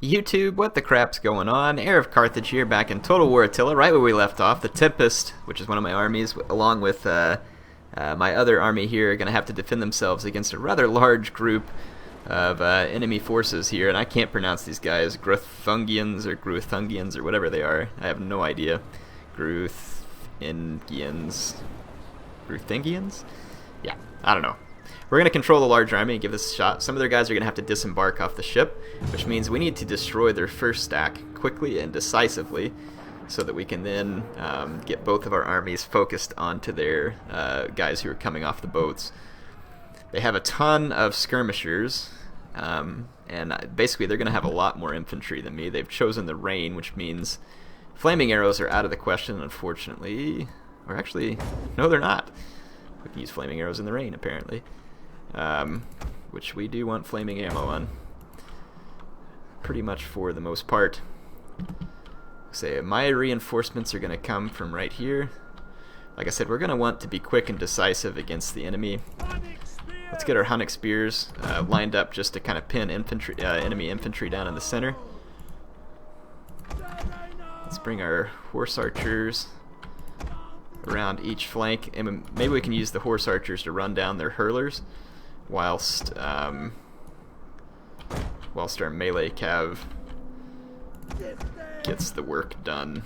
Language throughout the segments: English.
YouTube, what the crap's going on? HeirofCarthage here, back in Total War Attila, right where we left off. The Tempest, which is one of my armies, along with my other army here, are going to have to defend themselves against a rather large group of enemy forces here, and I can't pronounce these guys. Gruthungians or Gruthungians or whatever they are. I have no idea. Gruthingians? Gruthingians? Yeah, I don't know. We're going to control the large army and give this a shot. Some of their guys are going to have to disembark off the ship, which means we need to destroy their first stack quickly and decisively so that we can then get both of our armies focused onto their guys who are coming off the boats. They have a ton of skirmishers, and basically they're going to have a lot more infantry than me. They've chosen the rain, which means flaming arrows are out of the question, unfortunately. Or actually, no, they're not. We can use flaming arrows in the rain, apparently. Which we do want flaming ammo on. Pretty much for the most part. Say, my reinforcements are going to come from right here. Like I said, we're going to want to be quick and decisive against the enemy. Let's get our Hunnic spears lined up just to kind of pin infantry, enemy infantry down in the center. Let's bring our horse archers around each flank, and maybe we can use the horse archers to run down their hurlers whilst our melee cav gets the work done.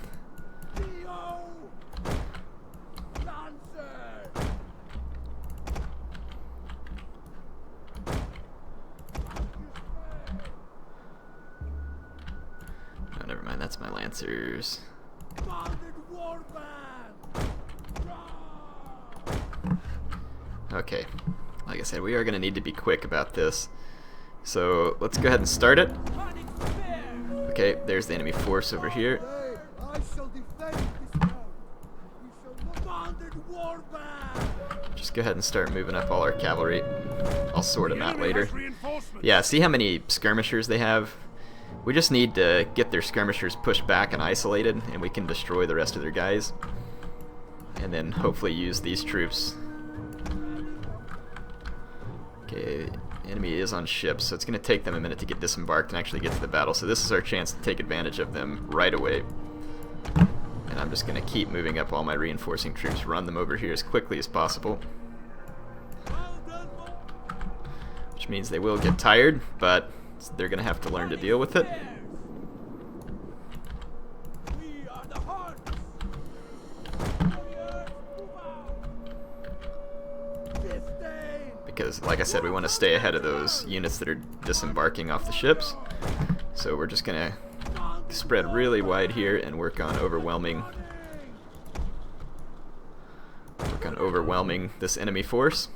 Oh, never mind, that's my lancers. Okay, like I said, we are going to need to be quick about this. So let's go ahead and start it. Okay, there's the enemy force over here. Just go ahead and start moving up all our cavalry. I'll sort them out later. Yeah, see how many skirmishers they have? We just need to get their skirmishers pushed back and isolated, and we can destroy the rest of their guys. And then hopefully use these troops. Okay, enemy is on ships, so it's going to take them a minute to get disembarked and actually get to the battle. So this is our chance to take advantage of them right away. And I'm just going to keep moving up all my reinforcing troops, run them over here as quickly as possible. Which means they will get tired, but they're going to have to learn to deal with it. Because, like I said, we want to stay ahead of those units that are disembarking off the ships. So we're just going to spread really wide here and work on overwhelming this enemy force.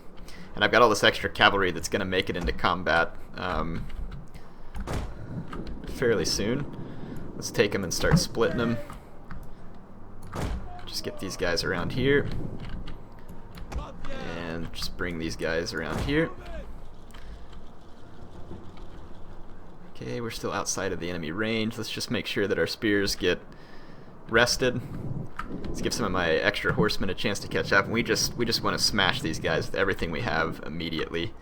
And I've got all this extra cavalry that's going to make it into combat fairly soon. Let's take them and start splitting them. Just get these guys around here. And just bring these guys around here. Okay, we're still outside of the enemy range. Let's just make sure that our spears get rested. Let's give some of my extra horsemen a chance to catch up. And we just want to smash these guys with everything we have immediately.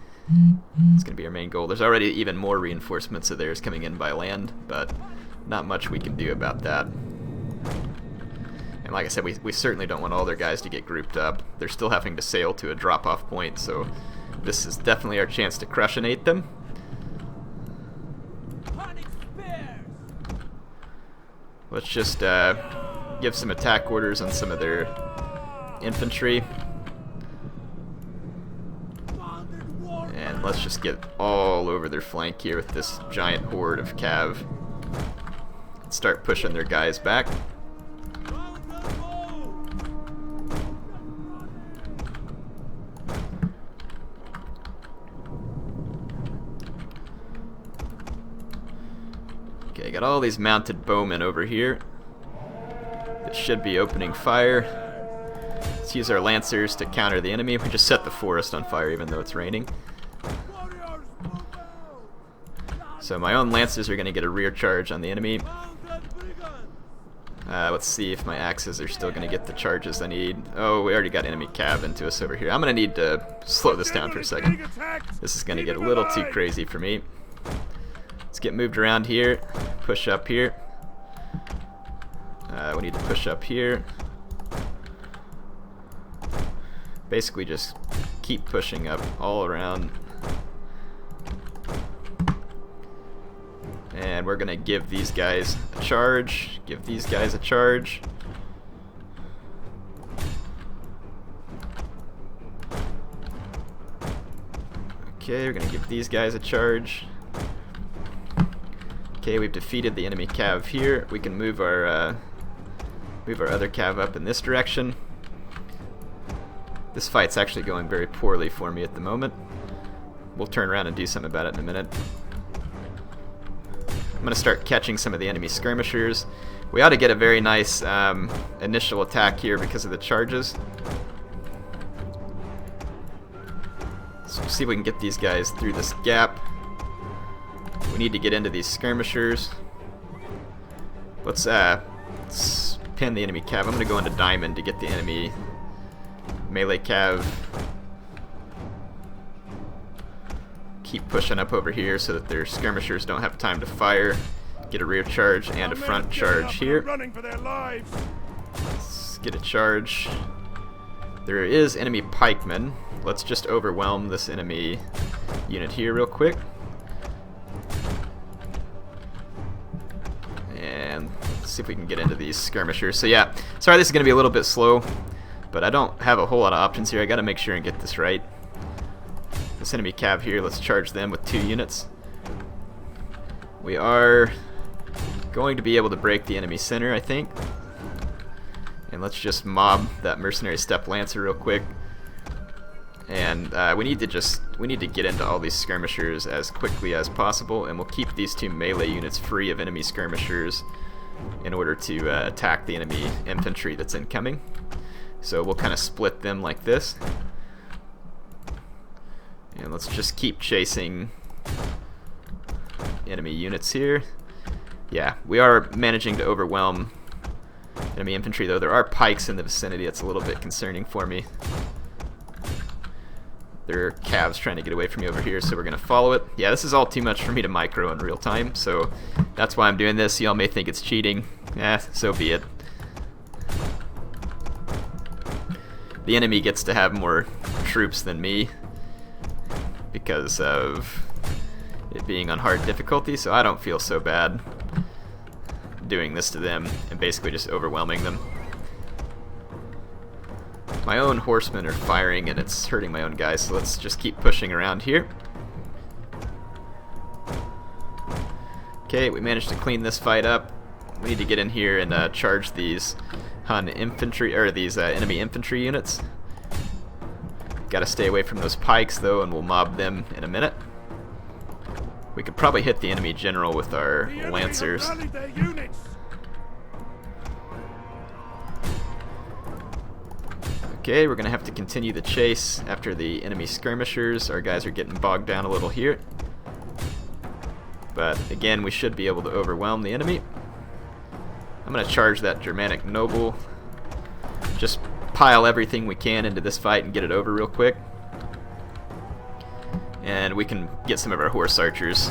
It's going to be our main goal. There's already even more reinforcements of theirs coming in by land, but not much we can do about that. And like I said, we certainly don't want all their guys to get grouped up. They're still having to sail to a drop-off point, so this is definitely our chance to crushionate them. Let's just give some attack orders on some of their infantry. And let's just get all over their flank here with this giant horde of cav. Start pushing their guys back. Okay, got all these mounted bowmen over here that should be opening fire. Let's use our lancers to counter the enemy. We just set the forest on fire even though it's raining. So my own lancers are going to get a rear charge on the enemy. Let's see if my axes are still going to get the charges I need. Oh, we already got enemy cav into us over here. I'm going to need to slow this down for a second. This is going to get a little too crazy for me. Let's get moved around here. Push up here. We need to push up here. Basically just keep pushing up all around. And we're gonna give these guys a charge. Give these guys a charge. Okay, we're gonna give these guys a charge. Okay, we've defeated the enemy cav here. We can move our other cav up in this direction. This fight's actually going very poorly for me at the moment. We'll turn around and do something about it in a minute. I'm going to start catching some of the enemy skirmishers. We ought to get a very nice initial attack here because of the charges. So see if we can get these guys through this gap. We need to get into these skirmishers. Let's pin the enemy cav. I'm going to go into diamond to get the enemy melee cav. Keep pushing up over here so that their skirmishers don't have time to fire. Get a rear charge and a front charge here. Let's get a charge. There is enemy pikemen. Let's just overwhelm this enemy unit here real quick. And let's see if we can get into these skirmishers. So yeah, sorry this is going to be a little bit slow, but I don't have a whole lot of options here. I got to make sure and get this right. This enemy cav here, let's charge them with 2 units. We are going to be able to break the enemy center, I think. And let's just mob that mercenary steppe lancer real quick. And we need to get into all these skirmishers as quickly as possible, and we'll keep these 2 melee units free of enemy skirmishers in order to attack the enemy infantry that's incoming. So we'll kind of split them like this. And let's just keep chasing enemy units here. Yeah, we are managing to overwhelm enemy infantry, though there are pikes in the vicinity. That's a little bit concerning for me. There are calves trying to get away from me over here, so we're going to follow it. Yeah, this is all too much for me to micro in real time, so that's why I'm doing this. Y'all may think it's cheating. So be it. The enemy gets to have more troops than me because of it being on hard difficulty, so I don't feel so bad doing this to them and basically just overwhelming them. My own horsemen are firing and it's hurting my own guys, so let's just keep pushing around here. Okay, we managed to clean this fight up. We need to get in here and charge these Hun infantry, or these enemy infantry units. Gotta stay away from those pikes though, and we'll mob them in a minute. We could probably hit the enemy general with our lancers. Okay, we're gonna have to continue the chase after the enemy skirmishers. Our guys are getting bogged down a little here. But again, we should be able to overwhelm the enemy. I'm gonna charge that Germanic noble. Just pile everything we can into this fight and get it over real quick. And we can get some of our horse archers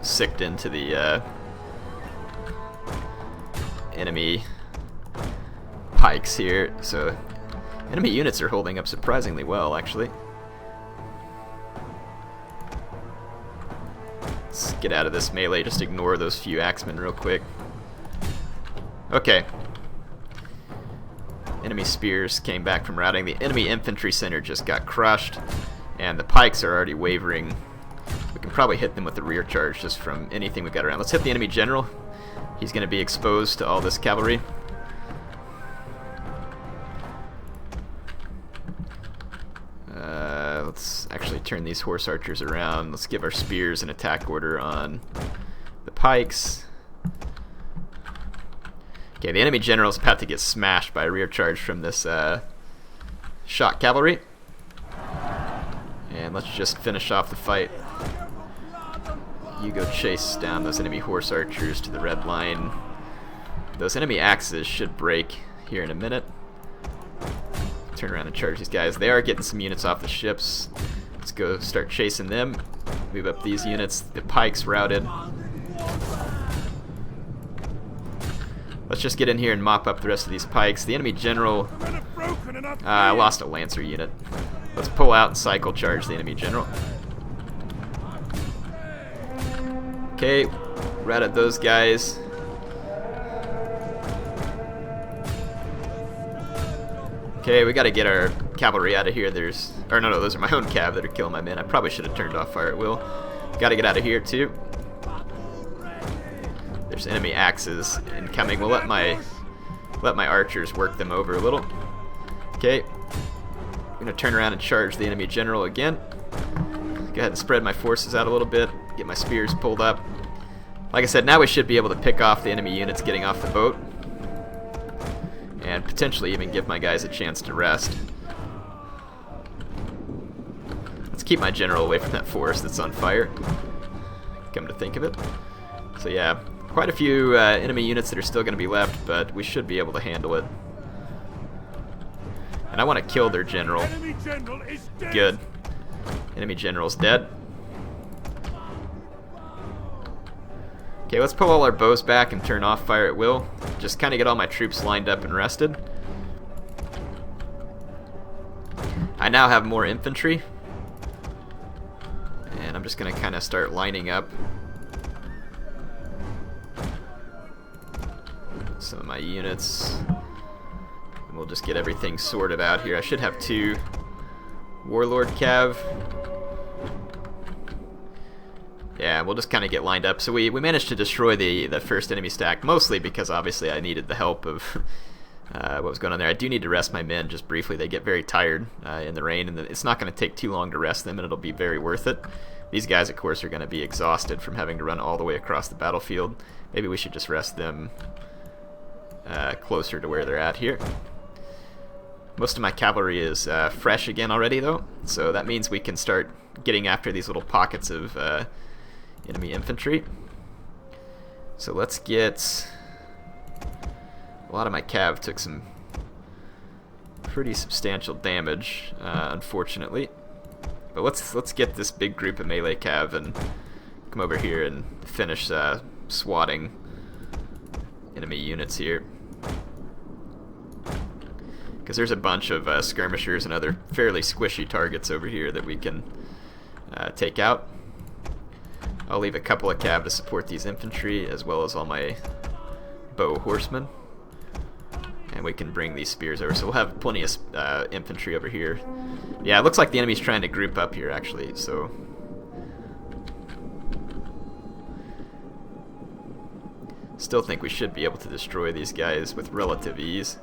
sicked into the enemy pikes here. So enemy units are holding up surprisingly well, actually. Let's get out of this melee, just ignore those few axemen real quick. Okay. Enemy spears came back from routing. The enemy infantry center just got crushed, and the pikes are already wavering. We can probably hit them with the rear charge just from anything we've got around. Let's hit the enemy general. He's going to be exposed to all this cavalry. Let's actually turn these horse archers around. Let's give our spears an attack order on the pikes. Okay, the enemy general's about to get smashed by a rear charge from this shock cavalry. And let's just finish off the fight. You go chase down those enemy horse archers to the red line. Those enemy axes should break here in a minute. Turn around and charge these guys. They are getting some units off the ships. Let's go start chasing them. Move up these units. The pikes routed. Let's just get in here and mop up the rest of these pikes. The enemy general... I lost a lancer unit. Let's pull out and cycle charge the enemy general. Okay, routed those guys. Okay, we gotta get our cavalry out of here. No, those are my own cav that are killing my men. I probably should have turned off fire at will. Gotta get out of here too. There's enemy axes incoming. We'll let my archers work them over a little. Okay, I'm gonna turn around and charge the enemy general again. Go ahead and spread my forces out a little bit. Get my spears pulled up. Like I said, now we should be able to pick off the enemy units getting off the boat. And potentially even give my guys a chance to rest. Let's keep my general away from that forest that's on fire. Come to think of it. So yeah, quite a few enemy units that are still going to be left, but we should be able to handle it. And I want to kill their general. Enemy general is dead. Good. Enemy general's dead. Okay, let's pull all our bows back and turn off fire at will. Just kind of get all my troops lined up and rested. I now have more infantry. And I'm just going to kind of start lining up some of my units. And we'll just get everything sorted out here. I should have 2 warlord cav. Yeah, we'll just kind of get lined up. So we managed to destroy the first enemy stack, mostly because obviously I needed the help of what was going on there. I do need to rest my men just briefly. They get very tired in the rain, and it's not going to take too long to rest them, and it'll be very worth it. These guys, of course, are going to be exhausted from having to run all the way across the battlefield. Maybe we should just rest them closer to where they're at here. Most of my cavalry is fresh again already, though, so that means we can start getting after these little pockets of enemy infantry. So let's get... A lot of my cav took some pretty substantial damage, unfortunately. But let's get this big group of melee cav and come over here and finish swatting enemy units here. Because there's a bunch of skirmishers and other fairly squishy targets over here that we can take out. I'll leave a couple of cav to support these infantry, as well as all my bow horsemen. And we can bring these spears over, so we'll have plenty of infantry over here. Yeah, it looks like the enemy's trying to group up here, actually, so... Still think we should be able to destroy these guys with relative ease.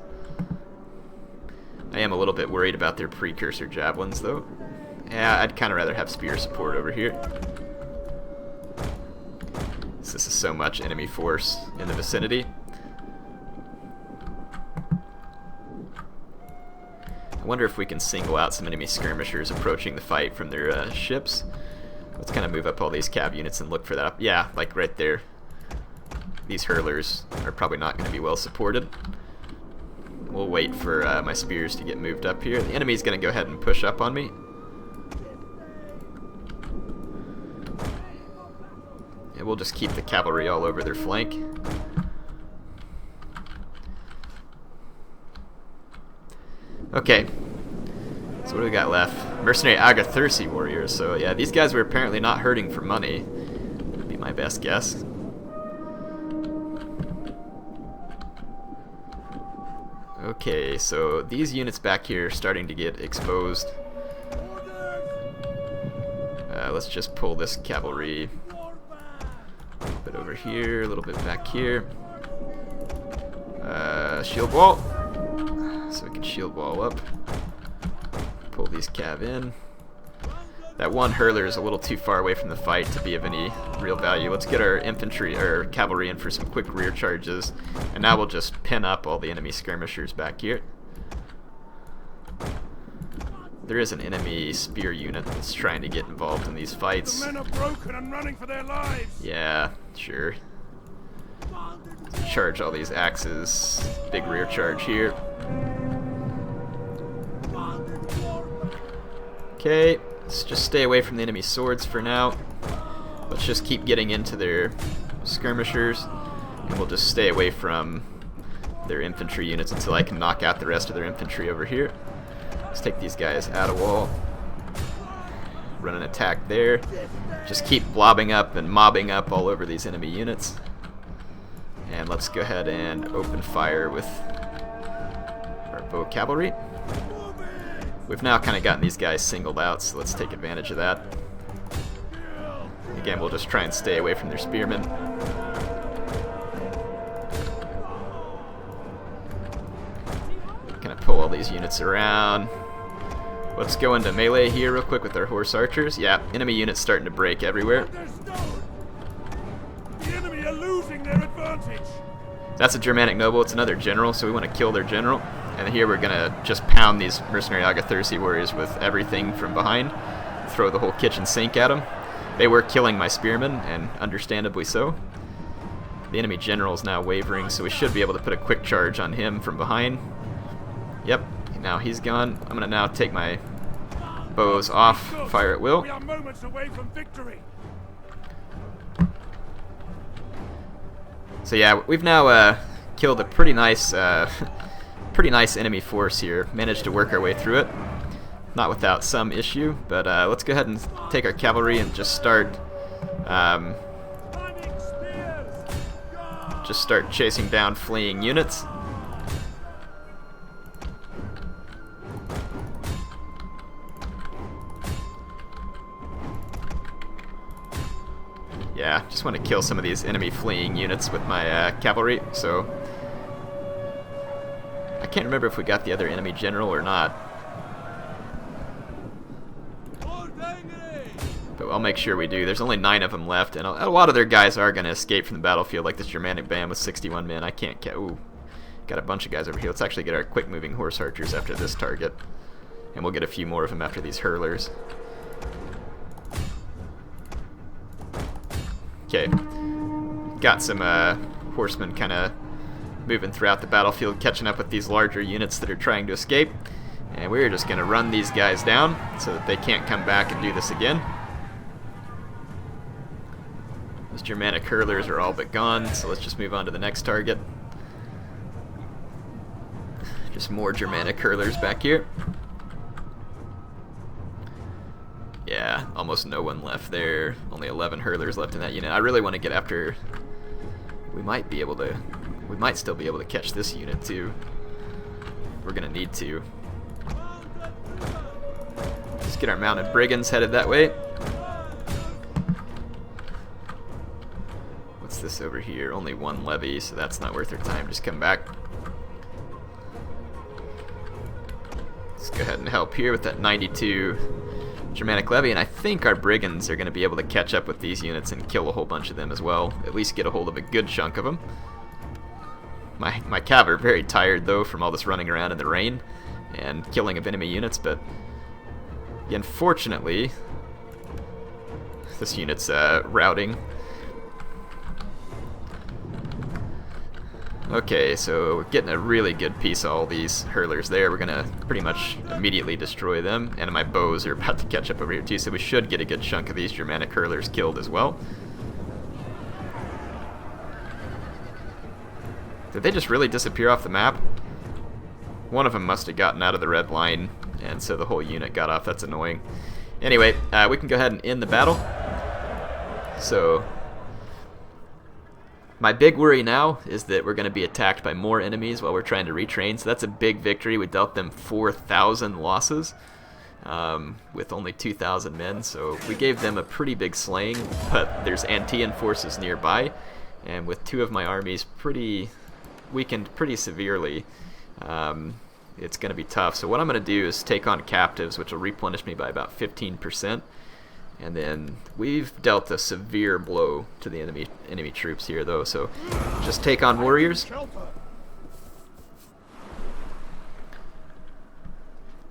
I am a little bit worried about their precursor javelins, though. Yeah, I'd kind of rather have spear support over here. This is so much enemy force in the vicinity. I wonder if we can single out some enemy skirmishers approaching the fight from their ships. Let's kind of move up all these cav units and look for that. Yeah, like right there. These hurlers are probably not going to be well supported. We'll wait for my spears to get moved up here. The enemy's going to go ahead and push up on me. And we'll just keep the cavalry all over their flank. Okay, so what do we got left? Mercenary Agathyrsi warriors. So yeah, these guys were apparently not hurting for money. Would be my best guess. Okay, so these units back here are starting to get exposed. Let's just pull this cavalry a little bit over here, a little bit back here. Shield wall. So we can shield wall up. Pull these cav in. That one hurler is a little too far away from the fight to be of any real value. Let's get our infantry or cavalry in for some quick rear charges, and now we'll just pin up all the enemy skirmishers back here. There is an enemy spear unit that's trying to get involved in these fights. The men are broken and running for their lives. Yeah, sure. Charge all these axes. Big rear charge here. Okay, let's just stay away from the enemy swords for now. Let's just keep getting into their skirmishers, and we'll just stay away from their infantry units until I can knock out the rest of their infantry over here. Let's take these guys out of wall. Run an attack there. Just keep blobbing up and mobbing up all over these enemy units. And let's go ahead and open fire with our bow cavalry. We've now kind of gotten these guys singled out, so let's take advantage of that. Again, we'll just try and stay away from their spearmen. Kind of pull all these units around. Let's go into melee here real quick with our horse archers. Yeah, enemy units starting to break everywhere. The enemy are losing their advantage. That's a Germanic noble. It's another general, so we want to kill their general. And here we're going to just pound these mercenary Agathyrsi warriors with everything from behind. Throw the whole kitchen sink at them. They were killing my spearmen, and understandably so. The enemy general is now wavering, so we should be able to put a quick charge on him from behind. Yep, now he's gone. I'm going to now take my bows off, fire at will. We are moments away from victory. So yeah, we've now killed a pretty nice enemy force here. Managed to work our way through it. Not without some issue, but let's go ahead and take our cavalry and just start chasing down fleeing units. Yeah, just want to kill some of these enemy fleeing units with my cavalry. So I can't remember if we got the other enemy general or not. But I'll make sure we do. There's only 9 of them left, and a lot of their guys are going to escape from the battlefield, like this Germanic band with 61 men. I can't get... Ooh, got a bunch of guys over here. Let's actually get our quick-moving horse archers after this target. And we'll get a few more of them after these hurlers. Okay. Got some horsemen kind of moving throughout the battlefield, catching up with these larger units that are trying to escape. And we're just going to run these guys down so that they can't come back and do this again. Those Germanic hurlers are all but gone, so let's just move on to the next target. Just more Germanic hurlers back here. Yeah, almost no one left there. Only 11 hurlers left in that unit. I really want to get after... We might still be able to catch this unit too. We're going to need to. Let's get our mounted brigands headed that way. What's this over here? Only 1 levy, so that's not worth their time. Just come back. Let's go ahead and help here with that 92 Germanic levy, and I think our brigands are going to be able to catch up with these units and kill a whole bunch of them as well. At least get a hold of a good chunk of them. My cav are very tired though from all this running around in the rain and killing of enemy units, but unfortunately this unit's routing. Okay, so we're getting a really good piece of all these hurlers there. We're gonna pretty much immediately destroy them, and my bows are about to catch up over here too, so we should get a good chunk of these Germanic hurlers killed as well. Did they just really disappear off the map? One of them must have gotten out of the red line, and so the whole unit got off. That's annoying. Anyway, we can go ahead and end the battle. So my big worry now is that we're going to be attacked by more enemies while we're trying to retrain, so that's a big victory. We dealt them 4,000 losses with only 2,000 men, so we gave them a pretty big slaying, but there's Antillean forces nearby, and with 2 of my armies weakened pretty severely, it's going to be tough. So what I'm going to do is take on captives, which will replenish me by about 15%. And then we've dealt a severe blow to the enemy troops here, though. So just take on warriors.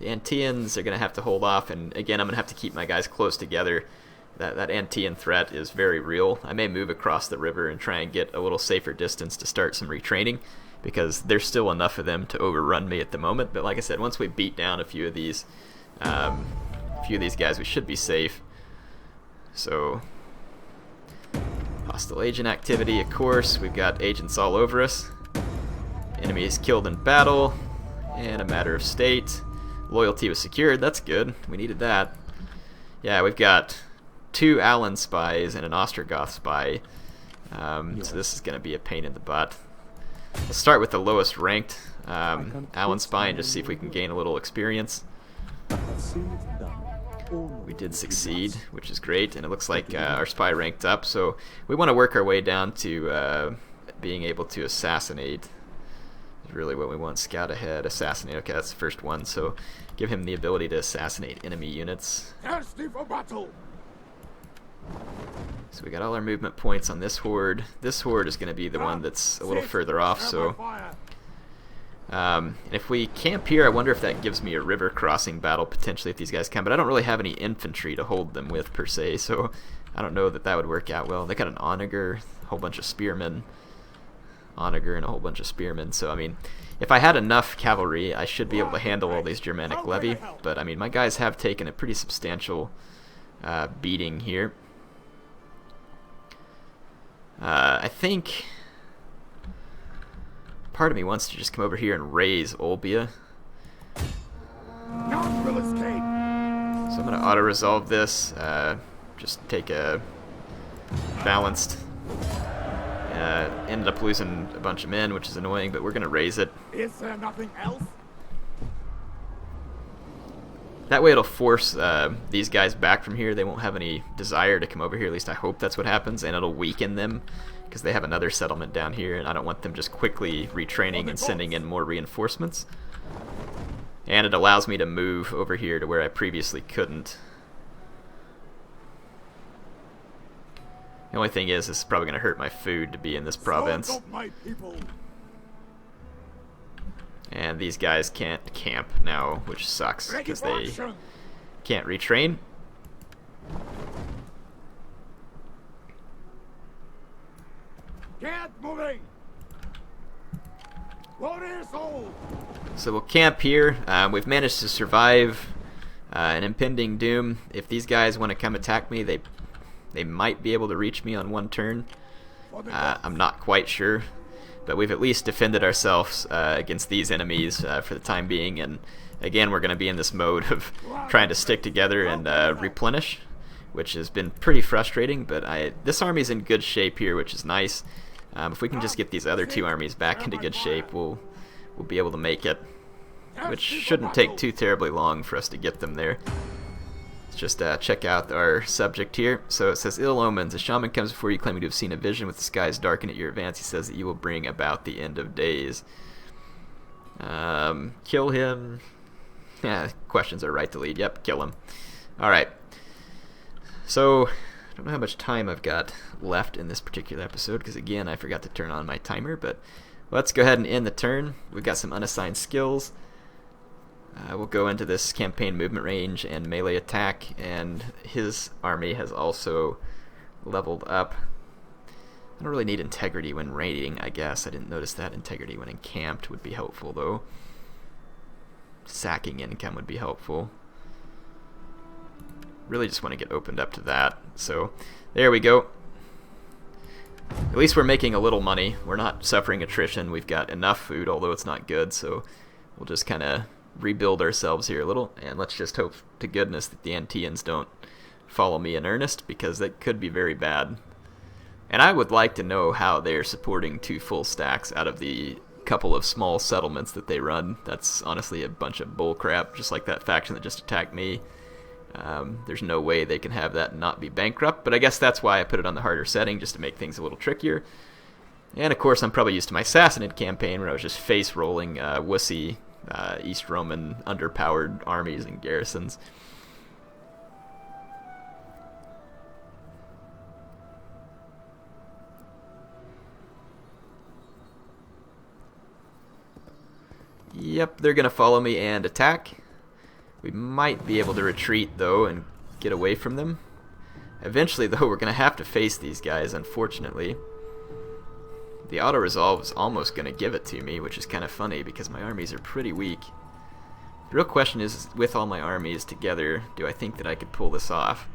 The Antilleans are going to have to hold off, and again, I'm going to have to keep my guys close together. That Antillean threat is very real. I may move across the river and try and get a little safer distance to start some retraining, because there's still enough of them to overrun me at the moment. But like I said, once we beat down a few of these guys, we should be safe. So, hostile agent activity, of course. We've got agents all over us. Enemy is killed in battle. And a matter of state. Loyalty was secured. That's good. We needed that. Yeah, we've got 2 Allen spies and an Ostrogoth spy. So this is going to be a pain in the butt. Let's start with the lowest ranked Allen spy and just see if we can gain a little experience. We did succeed, which is great, and it looks like our spy ranked up, so we want to work our way down to being able to assassinate. Is really what we want. Scout ahead, assassinate. Okay, that's the first one, so give him the ability to assassinate enemy units. Thirsty for battle. So we got all our movement points on this horde. This horde is going to be the one that's a little further off, so if we camp here, I wonder if that gives me a river crossing battle potentially if these guys come, but I don't really have any infantry to hold them with per se, so I don't know that that would work out well. They got an onager, a whole bunch of spearmen, onager and a whole bunch of spearmen, so I mean, if I had enough cavalry, I should be able to handle all these Germanic levy, but I mean, my guys have taken a pretty substantial beating here. I think part of me wants to just come over here and raise Olbia. None will escape. So I'm going to auto-resolve this, just take a balanced, ended up losing a bunch of men, which is annoying, but we're going to raise it. Is there nothing else? That way it'll force these guys back from here. They won't have any desire to come over here, at least I hope that's what happens, and it'll weaken them because they have another settlement down here, and I don't want them just quickly retraining and sending in more reinforcements. And it allows me to move over here to where I previously couldn't. The only thing is, this is probably going to hurt my food to be in this province. And these guys can't camp now, which sucks, because they can't retrain. Get moving! Warriors hold! So we'll camp here. We've managed to survive an impending doom. If these guys want to come attack me, they might be able to reach me on one turn. I'm not quite sure. But we've at least defended ourselves against these enemies for the time being, and again we're going to be in this mode of trying to stick together and replenish, which has been pretty frustrating, but this army's in good shape here, which is nice. If we can just get these other 2 armies back into good shape, we'll be able to make it, which shouldn't take too terribly long for us to get them there. Just check out our subject here. So it says, ill omens. A shaman comes before you claiming to have seen a vision with the skies darken at your advance. He says that you will bring about the end of days. Kill him. Yeah, questions are right to lead. Yep, kill him. Alright. So, I don't know how much time I've got left in this particular episode, because again, I forgot to turn on my timer, but let's go ahead and end the turn. We've got some unassigned skills. We'll go into this campaign movement range and melee attack, and his army has also leveled up. I don't really need integrity when raiding, I guess. I didn't notice that. Integrity when encamped would be helpful, though. Sacking income would be helpful. Really just want to get opened up to that. So, there we go. At least we're making a little money. We're not suffering attrition. We've got enough food, although it's not good, so we'll just kind of rebuild ourselves here a little, and let's just hope to goodness that the Anteans don't follow me in earnest, because that could be very bad. And I would like to know how they're supporting 2 full stacks out of the couple of small settlements that they run. That's honestly a bunch of bullcrap, just like that faction that just attacked me. There's no way they can have that and not be bankrupt, but I guess that's why I put it on the harder setting, just to make things a little trickier. And of course I'm probably used to my Sassanid campaign, where I was just face rolling wussy East Roman underpowered armies and garrisons. Yep, they're gonna follow me and attack. We might be able to retreat though and get away from them. Eventually though, we're gonna have to face these guys, unfortunately. The auto-resolve is almost going to give it to me, which is kind of funny because my armies are pretty weak. The real question is, with all my armies together, do I think that I could pull this off?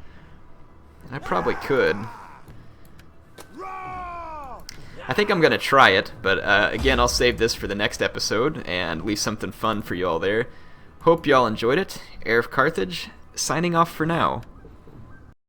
And I probably could. I think I'm going to try it, but again, I'll save this for the next episode and leave something fun for you all there. Hope y'all enjoyed it. Heir of Carthage, signing off for now.